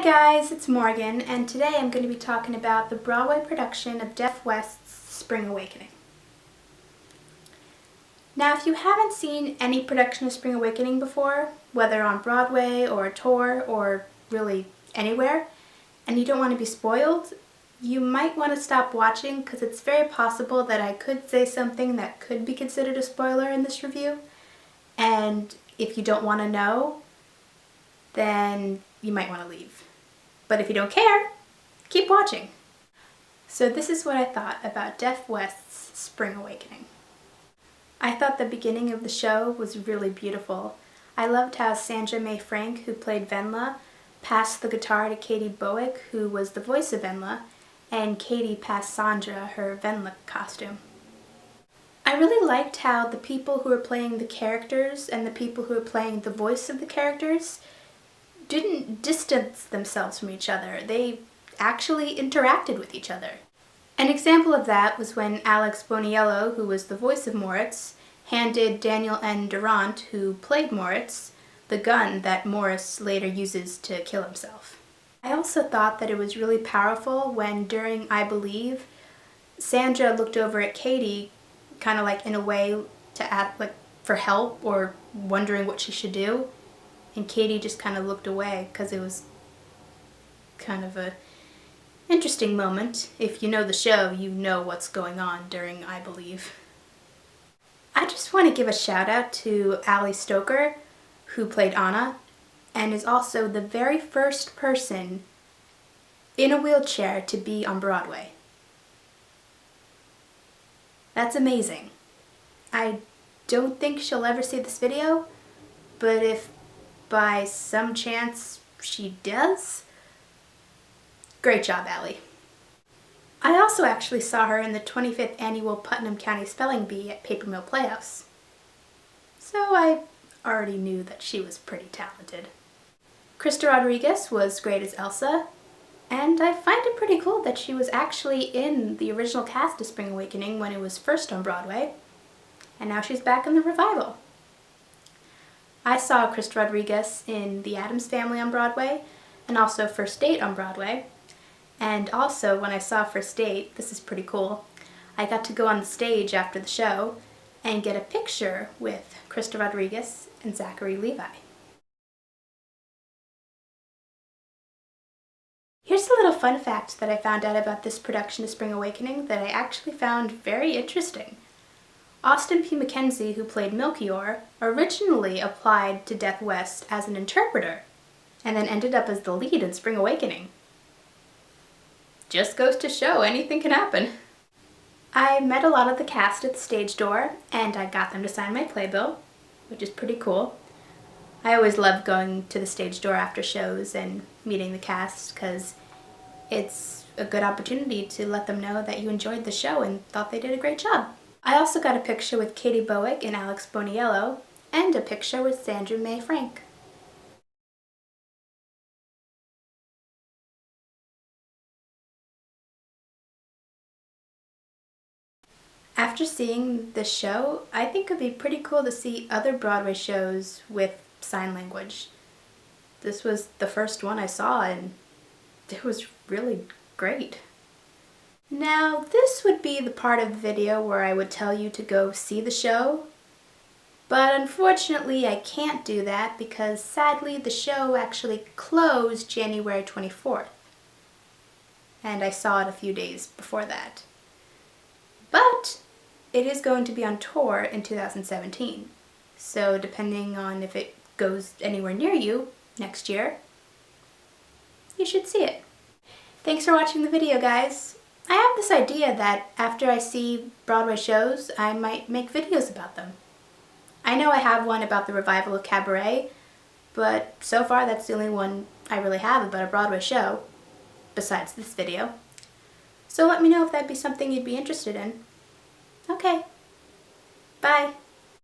Hi guys, it's Morgan, and today I'm going to be talking about the Broadway production of Jeff West's Spring Awakening. Now, if you haven't seen any production of Spring Awakening before, whether on Broadway or a tour or really anywhere, and you don't want to be spoiled, you might want to stop watching because it's very possible that I could say something that could be considered a spoiler in this review, and if you don't want to know, then you might want to leave. But if you don't care, keep watching. So this is what I thought about Jeff West's Spring Awakening. I thought the beginning of the show was really beautiful. I loved how Sandra Mae Frank, who played Venla, passed the guitar to Katie Bowick, who was the voice of Venla, and Katie passed Sandra her Venla costume. I really liked how the people who were playing the characters and the people who were playing the voice of the characters didn't distance themselves from each other. They actually interacted with each other. An example of that was when Alex Boniello, who was the voice of Moritz, handed Daniel N. Durant, who played Moritz, the gun that Morris later uses to kill himself. I also thought that it was really powerful when, during I Believe, Sandra looked over at Katie, kind of like in a way to ask like for help or wondering what she should do. And Katie just kind of looked away because it was kind of a interesting moment. If you know the show, you know what's going on during I Believe. I just want to give a shout out to Ali Stoker, who played Anna, and is also the very first person in a wheelchair to be on Broadway. That's amazing. I don't think she'll ever see this video, but if by some chance she does, great job, Allie. I also actually saw her in the 25th annual Putnam County Spelling Bee at Paper Mill Playhouse. So I already knew that she was pretty talented. Krista Rodriguez was great as Elsa, and I find it pretty cool that she was actually in the original cast of Spring Awakening when it was first on Broadway, and now she's back in the revival. I saw Krista Rodriguez in The Addams Family on Broadway, and also First Date on Broadway. And also, when I saw First Date, this is pretty cool, I got to go on the stage after the show and get a picture with Krista Rodriguez and Zachary Levi. Here's a little fun fact that I found out about this production of Spring Awakening that I actually found very interesting. Austin P. McKenzie, who played Melchior, originally applied to Jeff West as an interpreter, and then ended up as the lead in Spring Awakening. Just goes to show anything can happen. I met a lot of the cast at the stage door, and I got them to sign my playbill, which is pretty cool. I always love going to the stage door after shows and meeting the cast, because it's a good opportunity to let them know that you enjoyed the show and thought they did a great job. I also got a picture with Katie Bowick and Alex Boniello, and a picture with Sandra Mae Frank. After seeing this show, I think it would be pretty cool to see other Broadway shows with sign language. This was the first one I saw, and it was really great. Now, this would be the part of the video where I would tell you to go see the show, but unfortunately I can't do that because sadly the show actually closed January 24th, and I saw it a few days before that. But it is going to be on tour in 2017, so depending on if it goes anywhere near you next year, you should see it. Thanks for watching the video, guys. I have this idea that after I see Broadway shows, I might make videos about them. I know I have one about the revival of Cabaret, but so far that's the only one I really have about a Broadway show, besides this video. So let me know if that'd be something you'd be interested in. Okay. Bye.